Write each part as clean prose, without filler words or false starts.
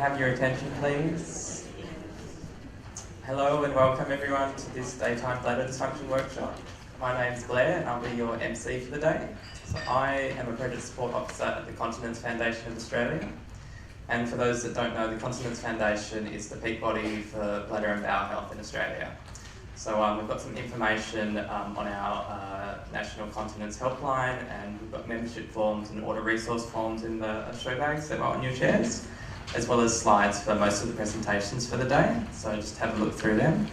have your attention, please? Hello and welcome everyone to this Daytime Bladder Dysfunction workshop. My name's Blair and I'll be your MC for the day. So I am a Accredited Support Officer at the Continence Foundation of Australia. And for those that don't know, the Continence Foundation is the peak body for bladder and bowel health in Australia. So we've got some information on our National Continence Helpline, and we've got membership forms and order resource forms in the show bags that are on your chairs, as well as slides for most of the presentations for the day. So just have a look through them.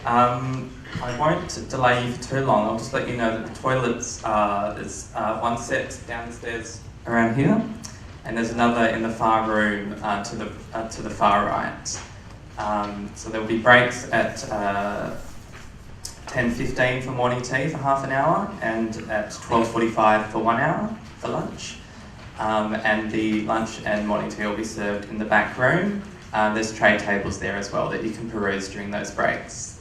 I won't delay you for too long. I'll just let you know that the toilets, there's one set down the stairs around here, and there's another in the far room to the far right. So there will be breaks at 10:15 for morning tea for half an hour, and at 12:45 for 1 hour for lunch. And the lunch and morning tea will be served in the back room. There's tray tables there as well that you can peruse during those breaks.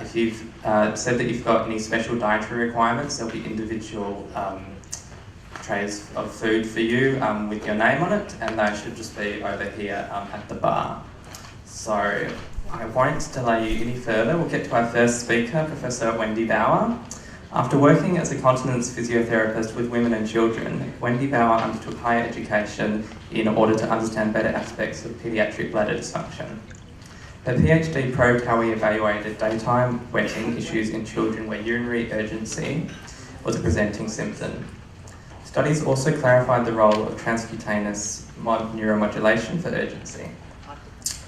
If you've said that you've got any special dietary requirements, there'll be individual trays of food for you with your name on it, and they should just be over here at the bar. So I won't delay you any further. We'll get to our first speaker, Professor Wendy Bower. After working as a continence physiotherapist with women and children, Wendy Bauer undertook higher education in order to understand better aspects of paediatric bladder dysfunction. Her PhD probed how we evaluated daytime wetting issues in children where urinary urgency was a presenting symptom. Studies also clarified the role of transcutaneous neuromodulation for urgency.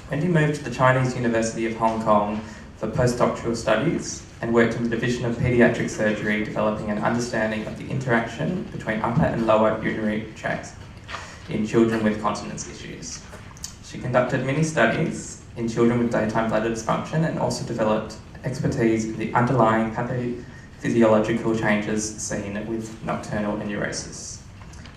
Wendy moved to the Chinese University of Hong Kong for postdoctoral studies and worked in the Division of Paediatric Surgery, developing an understanding of the interaction between upper and lower urinary tracts in children with continence issues. She conducted many studies in children with daytime bladder dysfunction and also developed expertise in the underlying pathophysiological changes seen with nocturnal anurosis.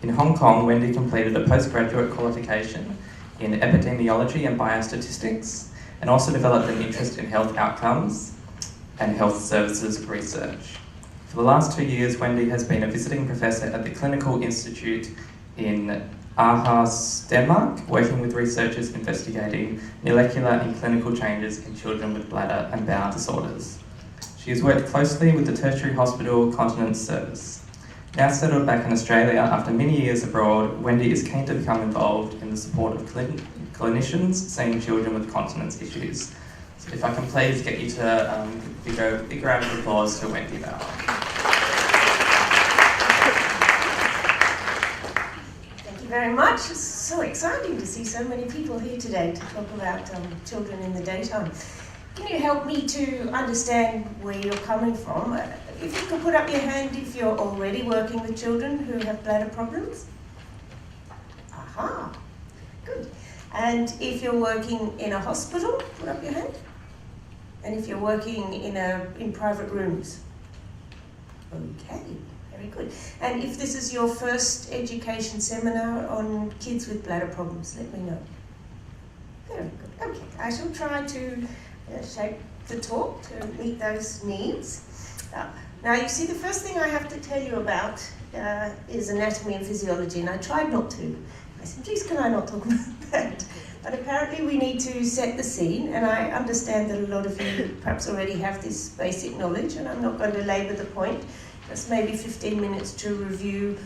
In Hong Kong, Wendy completed a postgraduate qualification in epidemiology and biostatistics, and also developed an interest in health outcomes and health services research. For the last 2 years, Wendy has been a visiting professor at the Clinical Institute in Aarhus, Denmark, working with researchers investigating molecular and clinical changes in children with bladder and bowel disorders. She has worked closely with the Tertiary Hospital Continence Service. Now settled back in Australia after many years abroad, Wendy is keen to become involved in the support of clinicians seeing children with continence issues. So if I can please get you to give a big round of applause to Wendy Bauer. Thank you very much. It's so exciting to see so many people here today to talk about children in the daytime. Can you help me to understand where you're coming from? If you could put up your hand if you're already working with children who have bladder problems. Aha, good. And if you're working in a hospital, put up your hand. And if you're working in private rooms. Okay, very good. And if this is your first education seminar on kids with bladder problems, let me know. Very good. Okay, I shall try to shape the talk to meet those needs. Now, you see, the first thing I have to tell you about is anatomy and physiology, and I tried not to. I said, please, can I not talk about that? But apparently we need to set the scene, and I understand that a lot of you perhaps already have this basic knowledge, and I'm not going to labour the point. Just maybe 15 minutes to review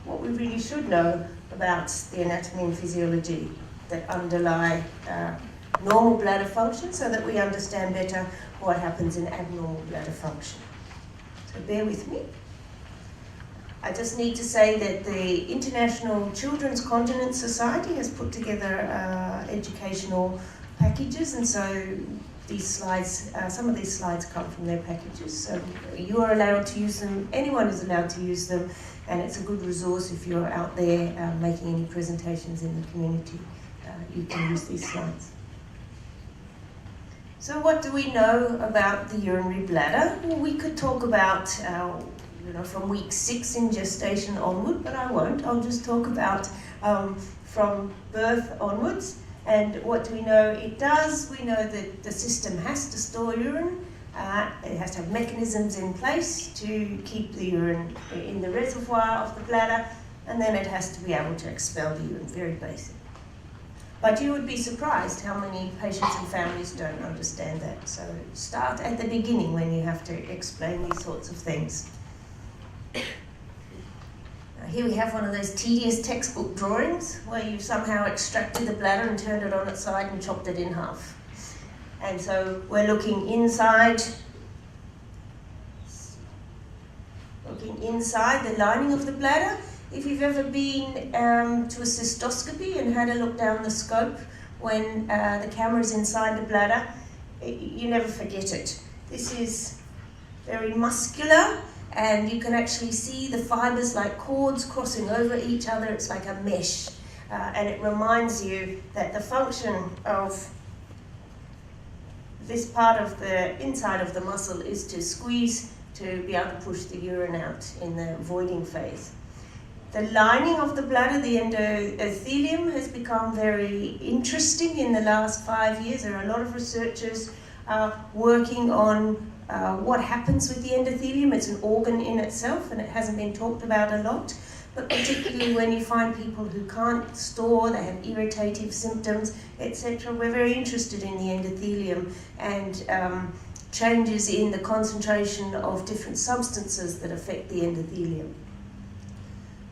what we really should know about the anatomy and physiology that underlie normal bladder function, so that we understand better what happens in abnormal bladder function. So bear with me. I just need to say that the International Children's Continence Society has put together educational packages, and so these slides, some of these slides come from their packages. So you are allowed to use them, anyone is allowed to use them, and it's a good resource if you're out there making any presentations in the community. You can use these slides. So what do we know about the urinary bladder? Well, we could talk about from week 6 in gestation onward, but I won't. I'll just talk about from birth onwards. And what do we know it does? We know that the system has to store urine. It has to have mechanisms in place to keep the urine in the reservoir of the bladder, and then it has to be able to expel the urine. Very basic. But you would be surprised how many patients and families don't understand that. So start at the beginning when you have to explain these sorts of things. Now here we have one of those tedious textbook drawings where you've somehow extracted the bladder and turned it on its side and chopped it in half. And so we're looking inside the lining of the bladder. If you've ever been to a cystoscopy and had a look down the scope when the camera's inside the bladder, you never forget it. This is very muscular, and you can actually see the fibers like cords crossing over each other. It's like a mesh, and it reminds you that the function of this part of the inside of the muscle is to squeeze to be able to push the urine out in the voiding phase. The lining of the bladder, the endothelium, has become very interesting in the last 5 years. There are a lot of researchers working on what happens with the endothelium. It's an organ in itself, and it hasn't been talked about a lot. But particularly when you find people who can't store, they have irritative symptoms, etc., we're very interested in the endothelium and changes in the concentration of different substances that affect the endothelium.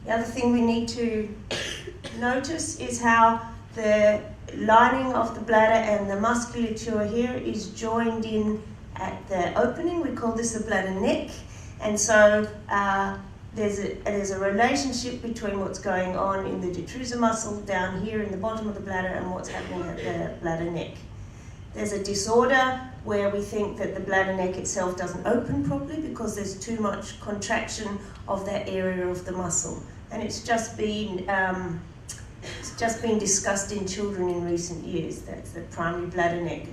The other thing we need to notice is how the lining of the bladder and the musculature here is joined in at the opening. We call this the bladder neck, and so there's a relationship between what's going on in the detrusor muscle down here in the bottom of the bladder and what's happening at the bladder neck. There's a disorder where we think that the bladder neck itself doesn't open properly because there's too much contraction of that area of the muscle. And it's just been discussed in children in recent years. That's the primary bladder neck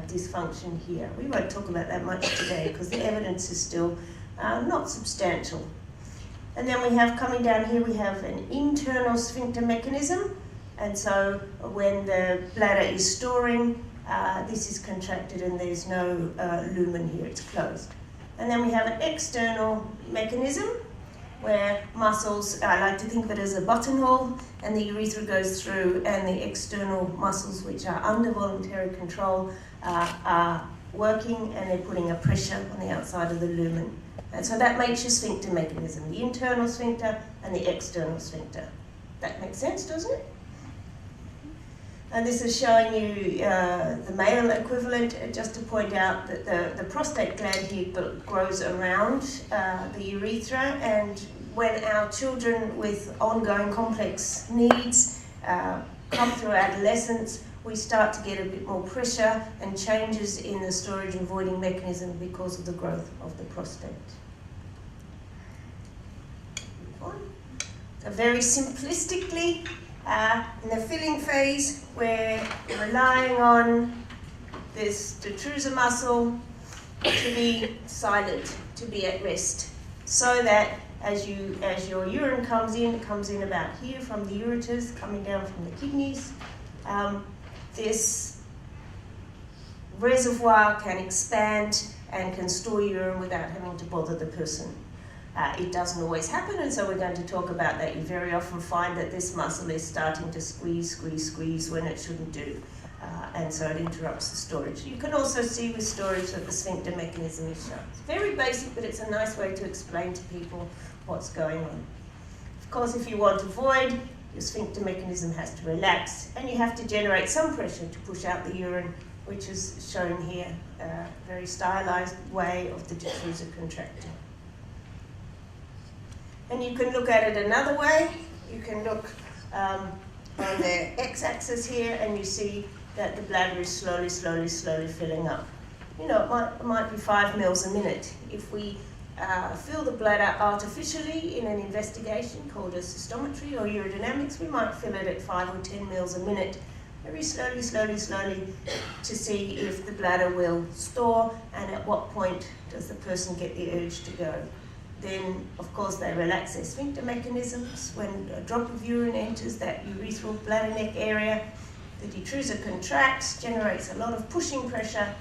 dysfunction here. We won't talk about that much today because the evidence is still not substantial. And then we have, coming down here, we have an internal sphincter mechanism. And so when the bladder is storing, this is contracted and there's no lumen here, it's closed. And then we have an external mechanism where muscles, I like to think of it as a buttonhole, and the urethra goes through, and the external muscles, which are under voluntary control, are working, and they're putting a pressure on the outside of the lumen. And so that makes your sphincter mechanism, the internal sphincter and the external sphincter. That makes sense, doesn't it? And this is showing you the male equivalent, just to point out that the prostate gland here grows around the urethra, and when our children with ongoing complex needs come through adolescence, we start to get a bit more pressure and changes in the storage and voiding mechanism because of the growth of the prostate. So very simplistically, in the filling phase, we're relying on this detrusor muscle to be silent, to be at rest, so that as your urine comes in, it comes in about here from the ureters, coming down from the kidneys. This reservoir can expand and can store urine without having to bother the person. It doesn't always happen, and so we're going to talk about that. You very often find that this muscle is starting to squeeze when it shouldn't do, and so it interrupts the storage. You can also see with storage that the sphincter mechanism is shown. It's very basic, but it's a nice way to explain to people what's going on. Of course, if you want to void, your sphincter mechanism has to relax, and you have to generate some pressure to push out the urine, which is shown here, a very stylized way of the detrusor contracting. And you can look at it another way. You can look on the x-axis here, and you see that the bladder is slowly filling up. You know, it might be 5 mils a minute. If we fill the bladder artificially in an investigation called a cystometry or urodynamics, we might fill it at 5 or 10 mils a minute, very slowly, to see if the bladder will store, and at what point does the person get the urge to go. Then, of course, they relax their sphincter mechanisms. When a drop of urine enters that urethral bladder neck area, the detrusor contracts, generates a lot of pushing pressure,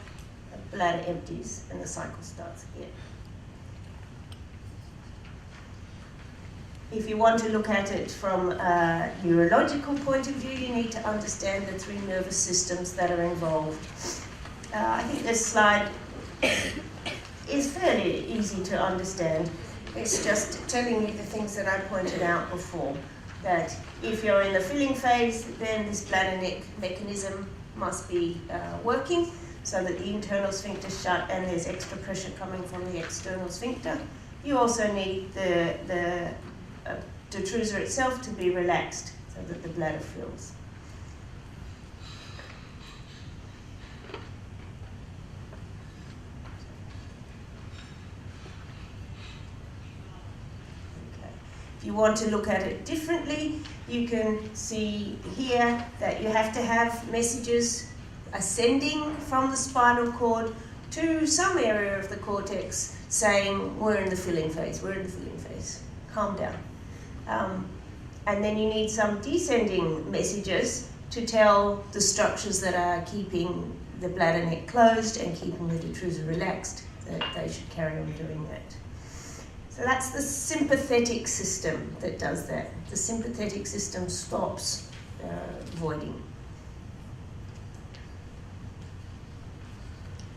the bladder empties, and the cycle starts again. If you want to look at it from a neurological point of view, you need to understand the three nervous systems that are involved. I think this slide is fairly easy to understand. It's just telling you the things that I pointed out before, that if you're in the filling phase, then this bladder neck mechanism must be working so that the internal sphincter is shut and there's extra pressure coming from the external sphincter. You also need the detrusor itself to be relaxed so that the bladder fills. Okay. If you want to look at it differently, you can see here that you have to have messages ascending from the spinal cord to some area of the cortex saying, we're in the filling phase, we're in the filling phase, calm down. And then you need some descending messages to tell the structures that are keeping the bladder neck closed and keeping the detrusor relaxed that they should carry on doing that. So that's the sympathetic system that does that. The sympathetic system stops voiding.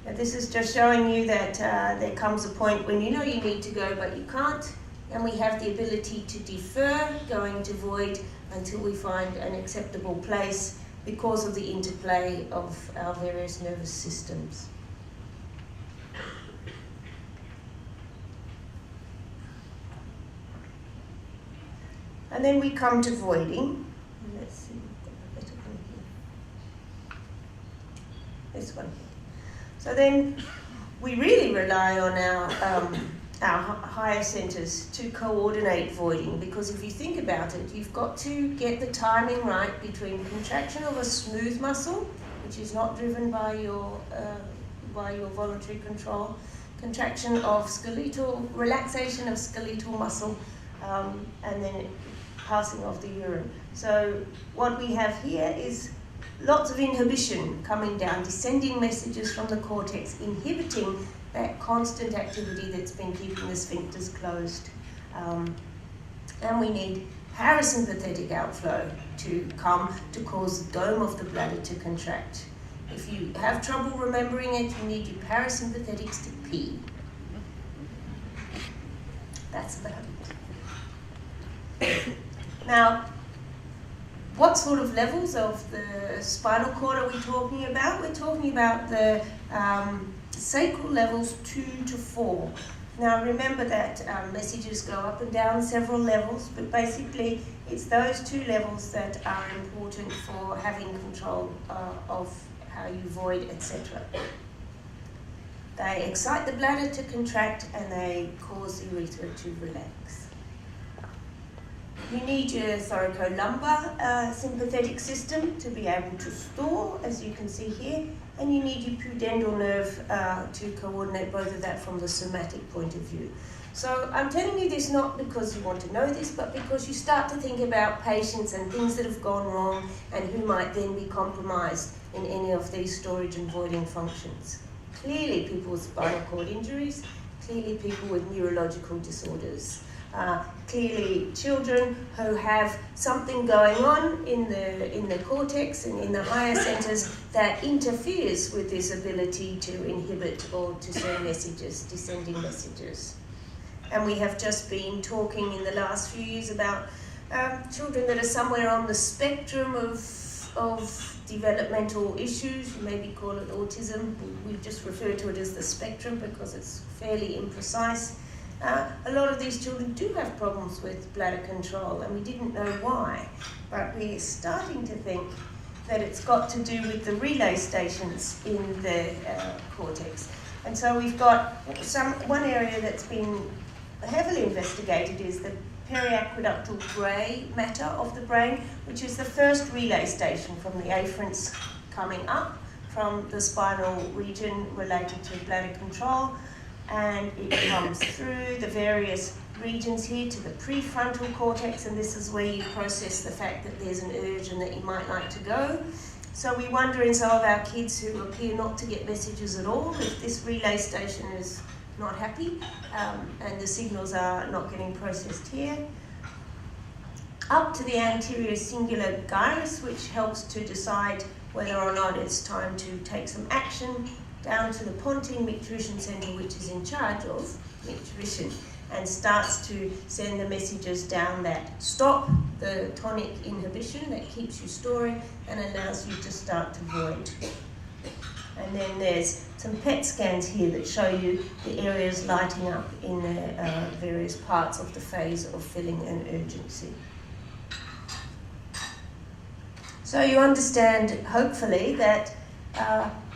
Now this is just showing you that there comes a point when you know you need to go but you can't, and we have the ability to defer going to void until we find an acceptable place because of the interplay of our various nervous systems. And then we come to voiding. Let's see, I've got a better one here. This one. So then we really rely on our higher centres to coordinate voiding, because if you think about it, you've got to get the timing right between contraction of a smooth muscle, which is not driven by your voluntary control, contraction of skeletal, relaxation of skeletal muscle, and then passing of the urine. So what we have here is lots of inhibition coming down, descending messages from the cortex, inhibiting that constant activity that's been keeping the sphincters closed. And we need parasympathetic outflow to come to cause the dome of the bladder to contract. If you have trouble remembering it, you need your parasympathetics to pee. That's about it. Now, what sort of levels of the spinal cord are we talking about? We're talking about the sacral levels 2 to 4. Now remember that messages go up and down several levels, but basically it's those two levels that are important for having control of how you void, etc. They excite the bladder to contract and they cause the urethra to relax. You need your thoracolumbar sympathetic system to be able to store, as you can see here, and you need your pudendal nerve to coordinate both of that from the somatic point of view. So I'm telling you this not because you want to know this, but because you start to think about patients and things that have gone wrong and who might then be compromised in any of these storage and voiding functions. Clearly people with spinal cord injuries, clearly people with neurological disorders. Clearly children who have something going on in the cortex and in the higher centres that interferes with this ability to inhibit or to send messages, descending messages. And we have just been talking in the last few years about children that are somewhere on the spectrum of developmental issues. You maybe call it autism. We just refer to it as the spectrum because it's fairly imprecise. A lot of these children do have problems with bladder control, and we didn't know why, but we're starting to think that it's got to do with the relay stations in the cortex. And so we've got one area that's been heavily investigated is the periaqueductal grey matter of the brain, which is the first relay station from the afferents coming up from the spinal region related to bladder control. And it comes through the various regions here to the prefrontal cortex, and this is where you process the fact that there's an urge and that you might like to go. So we wonder in some of our kids who appear not to get messages at all if this relay station is not happy and the signals are not getting processed here. up to the anterior cingular gyrus, which helps to decide whether or not it's time to take some action, down to the pontine micturition center, which is in charge of micturition, and starts to send the messages down that stop the tonic inhibition that keeps you storing and allows you to start to void. And then there's some PET scans here that show you the areas lighting up in the various parts of the phase of filling and urgency. So you understand, hopefully, that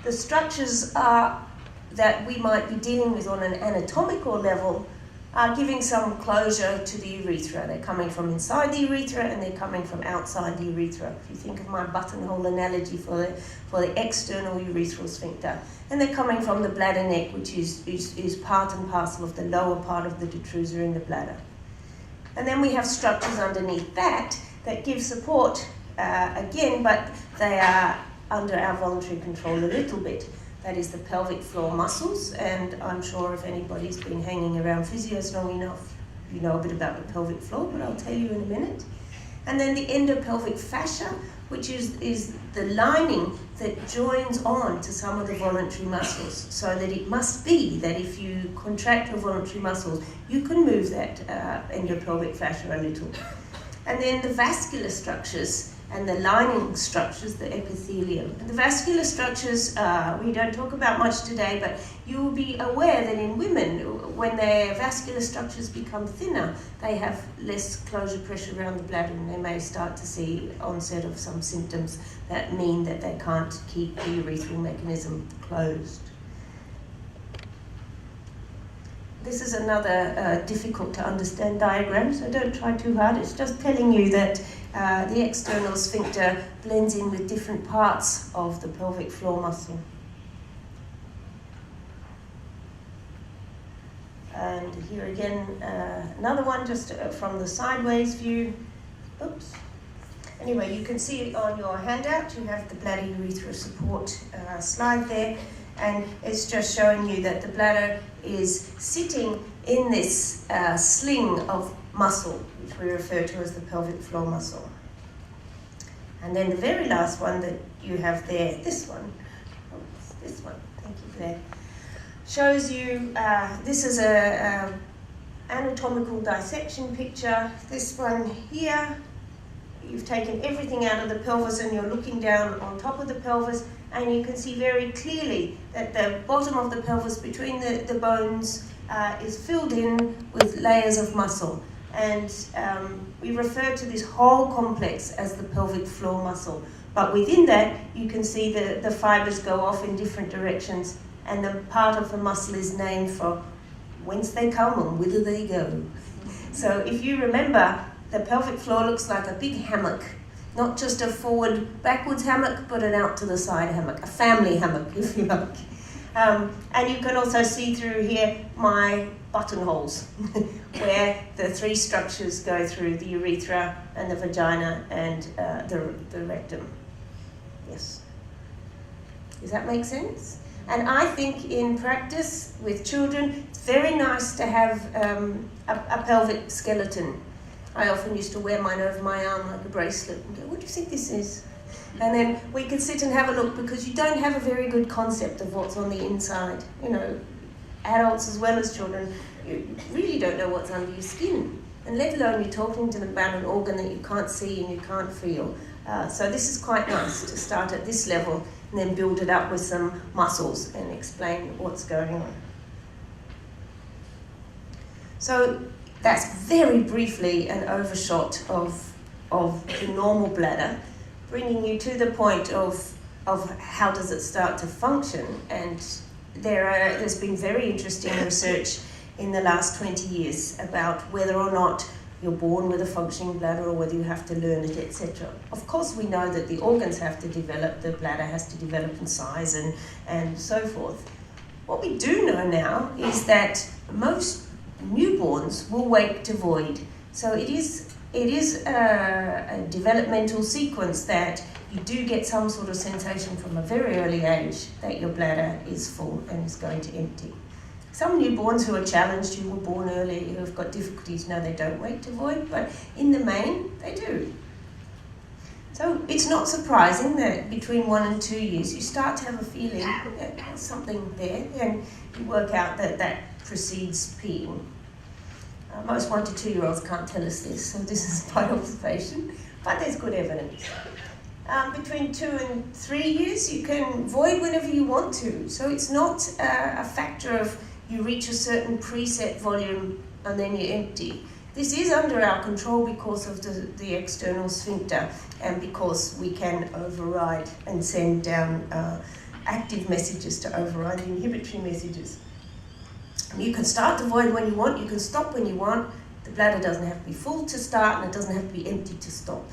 the structures that we might be dealing with on an anatomical level are giving some closure to the urethra. They're coming from inside the urethra and they're coming from outside the urethra. If you think of my buttonhole analogy for the external urethral sphincter. And they're coming from the bladder neck, which is part and parcel of the lower part of the detrusor in the bladder. And then we have structures underneath that give support again, but they are under our voluntary control a little bit. That is the pelvic floor muscles, and I'm sure if anybody's been hanging around physios long enough, you know a bit about the pelvic floor, but I'll tell you in a minute. And then the endopelvic fascia, which is the lining that joins on to some of the voluntary muscles, so that it must be that if you contract your voluntary muscles, you can move that endopelvic fascia a little. And then the vascular structures and the lining structures, the epithelium. And the vascular structures, we don't talk about much today, but you will be aware that in women, when their vascular structures become thinner, they have less closure pressure around the bladder, and they may start to see onset of some symptoms that mean that they can't keep the urethral mechanism closed. This is another difficult to understand diagram, so don't try too hard. It's just telling you that the external sphincter blends in with different parts of the pelvic floor muscle. And here again, another one just from the sideways view. Oops. Anyway, you can see on your handout, you have the bladder urethra support slide there. And it's just showing you that the bladder is sitting in this sling of muscle, which we refer to as the pelvic floor muscle. And then the very last one that you have there, this one, thank you for that, shows you, this is a anatomical dissection picture. This one here, you've taken everything out of the pelvis and you're looking down on top of the pelvis, and you can see very clearly that the bottom of the pelvis between the bones is filled in with layers of muscle. And we refer to this whole complex as the pelvic floor muscle. But within that, you can see the fibers go off in different directions, and the part of the muscle is named for whence they come and whither they go. So if you remember, the pelvic floor looks like a big hammock. Not just a forward, backwards hammock, but an out to the side hammock, a family hammock, if you like. And you can also see through here my buttonholes, where the three structures go through: the urethra and the vagina and the rectum. Yes. Does that make sense? And I think in practice with children, it's very nice to have a pelvic skeleton. I often used to wear mine over my arm like a bracelet and go, what do you think this is? And then we could sit and have a look, because you don't have a very good concept of what's on the inside. You know, adults as well as children, you really don't know what's under your skin. And let alone you're talking to them about an organ that you can't see and you can't feel. So this is quite nice to start at this level and then build it up with some muscles and explain what's going on. So that's very briefly an overshot of the normal bladder, bringing you to the point of how does it start to function. And there's been very interesting research in the last 20 years about whether or not you're born with a functioning bladder or whether you have to learn it, etc. Of course, we know that the organs have to develop, the bladder has to develop in size and so forth. What we do know now is that most newborns will wake to void. So it is a developmental sequence that you do get some sort of sensation from a very early age that your bladder is full and is going to empty. Some newborns who are challenged, who were born early, who have got difficulties, no, they don't wait to void, but in the main, they do. So it's not surprising that between 1 and 2 years, you start to have a feeling that there's something there, and you work out that that precedes peeing. Most 1 to 2 year olds can't tell us this, so this is by observation, but there's good evidence. Between 2 and 3 years, you can void whenever you want to. So it's not a factor of you reach a certain preset volume and then you empty. This is under our control because of the external sphincter and because we can override and send down active messages to override the inhibitory messages. You can start to void when you want, you can stop when you want. The bladder doesn't have to be full to start and it doesn't have to be empty to stop.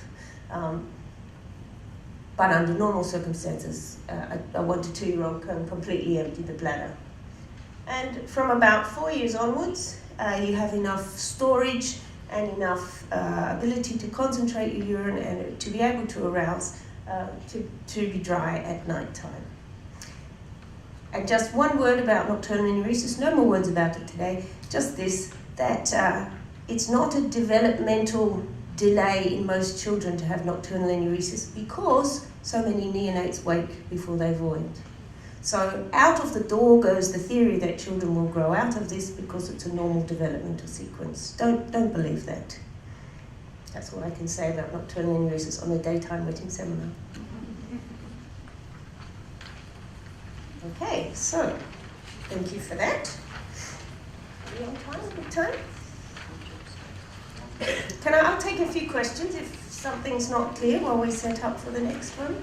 But under normal circumstances, a 1 to 2 year old can completely empty the bladder. And from about 4 years onwards, you have enough storage and enough ability to concentrate your urine and to be able to arouse to be dry at night time. And just one word about nocturnal enuresis, no more words about it today, just this, that it's not a developmental delay in most children to have nocturnal enuresis because so many neonates wake before they void. So out of the door goes the theory that children will grow out of this because it's a normal developmental sequence. Don't believe that. That's what I can say about nocturnal enuresis on a daytime wetting seminar. Okay, so thank you for that. Are we on time? Good time? I'll take a few questions if something's not clear while we set up for the next one.